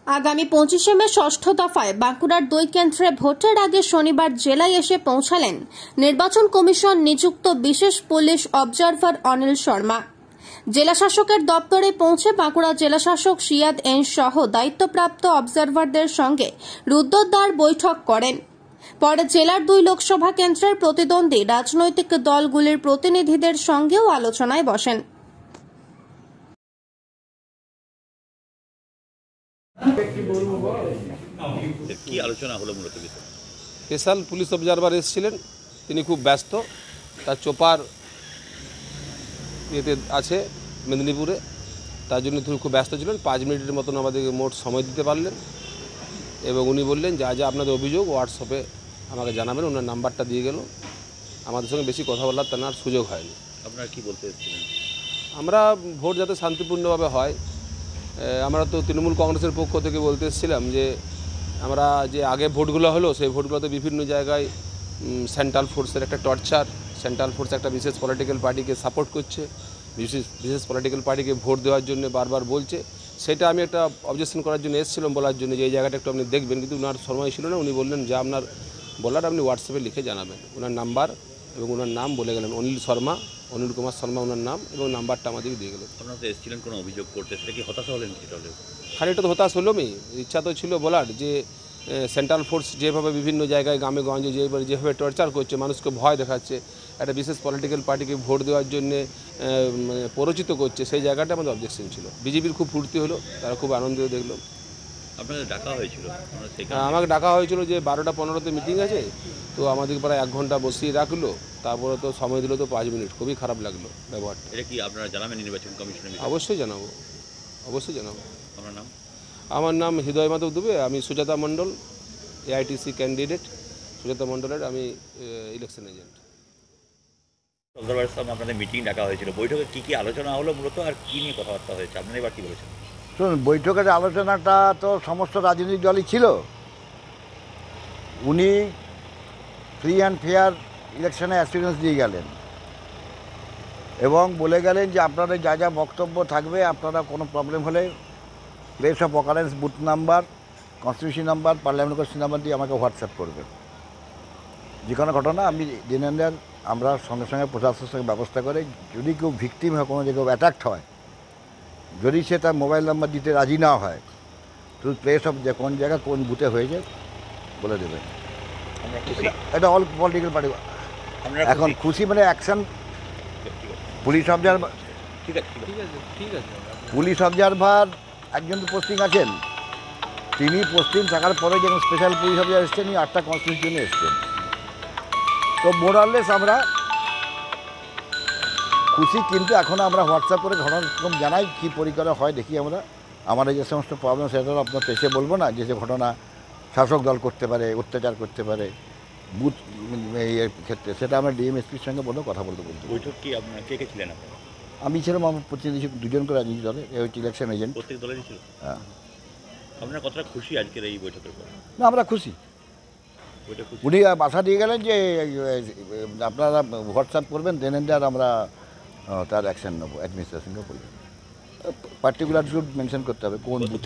আগামী 25শে মে ষষ্ঠ দফায় বাঁকুড়ার 2 কেন্দ্রে ভোটের আগে শনিবার জেলায় এসে পৌঁছালেন নির্বাচন কমিশন নিযুক্ত বিশেষ পুলিশ অবজারভার অনিল শর্মা। জেলা শাসকের দপ্তরে পৌঁছে বাঁকুড়া জেলা শাসক সিয়াদ এন সহ দায়িত্বপ্রাপ্ত অবজারভারদের সঙ্গে রুদ্ধদ্বার বৈঠক করেন। পরে জেলার 2 লোকসভা কেন্দ্রের প্রতিদ্বন্দ্বী রাজনৈতিক দলগুলির প্রতিনিধিদের সঙ্গেও আলোচনায় বসেন। কি আলোচনা হলো মূলত? স্পেশাল পুলিশ অবজারভার এসেছিলেন, তিনি খুব ব্যস্ত, তার চোপার ইয়েতে আছে মেদিনীপুরে, তার জন্য তিনি খুব ব্যস্ত ছিলেন। 5 মিনিটের মতন আমাদেরকে মোট সময় দিতে পারলেন এবং উনি বললেন যা যা আপনাদের অভিযোগ হোয়াটসঅ্যাপে আমাকে জানাবেন। ওনার নাম্বারটা দিয়ে গেল। আমাদের সঙ্গে বেশি কথা বলার তেনার সুযোগ হয়নি। আপনারা কি বলতে এসেছিলেন? আমরা ভোট যাতে শান্তিপূর্ণভাবে হয়, আমরা তো তৃণমূল কংগ্রেসের পক্ষ থেকে বলতে এসেছিলাম যে আমরা যে আগে ভোটগুলো হলো সেই ভোটগুলোতে বিভিন্ন জায়গায় সেন্ট্রাল ফোর্সের একটা টর্চার, সেন্ট্রাল ফোর্স একটা বিশেষ পলিটিক্যাল পার্টিকে সাপোর্ট করছে, বিশেষ পলিটিক্যাল পার্টিকে ভোট দেওয়ার জন্য বারবার বলছে। সেটা আমি একটা অবজেকশন করার জন্য এসেছিলাম, বলার জন্য যে এই জায়গাটা একটু আপনি দেখবেন, কিন্তু ওনার সময় ছিল না। উনি বললেন যা আপনার বলার আপনি হোয়াটসঅ্যাপে লিখে জানাবেন। ওনার নাম্বার এবং ওনার নাম বলে গেলেন, অনিল শর্মা, অনিল কুমার শর্মা ওনার নাম, এবং নাম্বারটা আমাদেরকে দিয়ে গেলেন। আপনারা তো এসেছিলেন কোনো অভিযোগ করতে, সেটা কি হতাশা হলেন? খালি এটা তো হতাশ হলোই, ইচ্ছা তো ছিল বলার যে সেন্ট্রাল ফোর্স যেভাবে বিভিন্ন জায়গায় গ্রামে গঞ্জে যেভাবে টর্চার করছে, মানুষকে ভয় দেখাচ্ছে, একটা বিশেষ পলিটিক্যাল পার্টিকে ভোট দেওয়ার জন্যে প্ররোচিত করছে, সেই জায়গাটা আমাদের অবজেকশন ছিল। বিজেপির খুব ফুর্তি হলো, তারা খুব আনন্দ দেখলো। আপনাদের ডাকা হয়েছিল? আমাকে ডাকা হয়েছিল যে 12টা 15তে মিটিং আছে, তো আমাদেরকে প্রায় 1 ঘন্টা বসিয়ে রাখলো। তারপরে তো সময় দিল তো 5 মিনিট। খুবই খারাপ লাগলো ব্যবহারটা। এটা কি আপনারা জানাবেন নির্বাচন কমিশনের? অবশ্যই জানাবো, অবশ্যই জানাবো। আপনার নাম? আমার নাম হৃদয় মাধব দুবে, আমি সুজাতা মণ্ডল, AITC ক্যান্ডিডেট। সুজাতা মণ্ডলের আমি ইলেকশন এজেন্ট। অবজারভারের সঙ্গে আপনাদের মিটিং ডাকা হয়েছিল, বৈঠকে কি কি আলোচনা হলো মূলত, আর কি নিয়ে কথাবার্তা হয়েছে? আপনারা এবার কী বলেছেন? শুনুন, বৈঠকের আলোচনাটা তো সমস্ত রাজনৈতিক দলই ছিল। উনি ফ্রি অ্যান্ড ফেয়ার ইলেকশনে অ্যাসিউরেন্স দিয়ে গেলেন এবং বলে গেলেন যে আপনাদের যা যা বক্তব্য থাকবে, আপনারা কোনো প্রবলেম হলে place of occurrence, booth number, constitution number, parliament constitution number দিয়ে আমাকে হোয়াটসঅ্যাপ করবেন। যে কোনো ঘটনা আমি দিনের আমরা সঙ্গে সঙ্গে প্রশাসনের সঙ্গে ব্যবস্থা করে, যদি কেউ ভিকটিম হয়, কোনো জায়গায় অ্যাটাক্ট হয়, যদি সে তার মোবাইল নাম্বার দিতে রাজি না হয়, শুধু প্লেস অফ যে কোন জায়গা কোন বুথে হয়েছে বলে দেবে। এটা অল পলিটিক্যাল পার্টি এখন খুশি, মানে অ্যাকশন। পুলিশ অবজারভার, ঠিক আছে, পুলিশ অবজারভার একজন তো পোস্টিং আছেন, তিনি পোস্টিং থাকার পরে যখন স্পেশাল পুলিশ অবজারভার এসছেন, 8টা কনস্টিটিউশনে এসছেন। তো মোরাললেস আমরা খুশি, কিন্তু এখনও আমরা হোয়াটসঅ্যাপ করে ঘটনাক্রম জানাই, কী পরিকরে হয় দেখি আমরা। আমাদের যে সমস্ত প্রবলেম সেটা আপনার এসে বলবো না, যে ঘটনা শাসক দল করতে পারে, অত্যাচার করতে পারে বুথ এর ক্ষেত্রে, সেটা আমরা DMSPর সঙ্গে বলেও কথা বলতে বলতে। বৈঠক কি আপনার কে কে ছিলেন? আমি ছিলাম, আমার প্রতিনিধি 2 জন করে রাজনীতি দলে, এই হচ্ছে ইলেকশন এজেন্ট। প্রত্যেক দলেরই ছিল? হ্যাঁ। আপনারা কতটা খুশি আজকের এই বৈঠকের পর? না, আমরা খুশি। উনি বাসা দিয়ে গেলেন যে আপনারা হোয়াটসঅ্যাপ করবেন, দেন আর আমরা তার অ্যাকশন নেবো, অ্যাডমিনিস্ট্রেশনকে বলবেন। পার্টিকুলার শুড মেনশন করতে হবে কোন বুথে।